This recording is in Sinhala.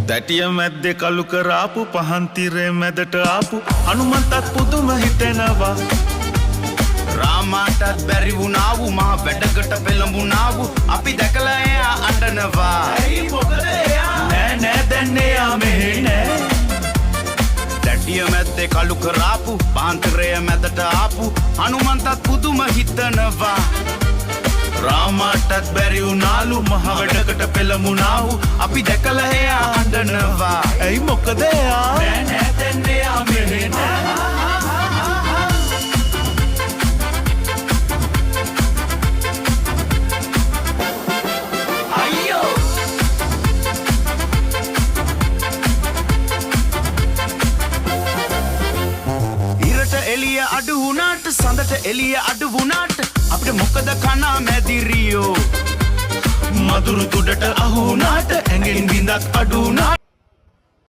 දැටිය මැද්දේ කළු කරාපු පහන් තිරේ මැදට ආපු හනුමන්තත් පුදුම හිතෙනවා රාමාටත් බැරි වුණාවු මහ වැඩකට පෙළඹුණාවු අපි දැකලා එයා අඬනවා ඇයි මොකද එයා නෑ නෑ දැන් එයා මෙහෙ නෑ දැටිය මැද්දේ කළු කරාපු පහන් තිරේ මැදට ආපු හනුමන්තත් පුදුම හිතනවා රාමාටත් බැරි වුණාලු මහ වැඩකට පෙළඹුණාවු අපි දැකලා එයා අඬනවා ඇයි මොකද එයා නෑ නෑ දැන් එයා මෙහෙ නෑ එළිය අඩු වුණාට සඳට එළිය අඩු වුණාට අපිට මොකද කනා මැදිරියෝ මදුරු තුඩට අහු වුණාට ඇඟෙන් බින්දක් අඩු වුණාට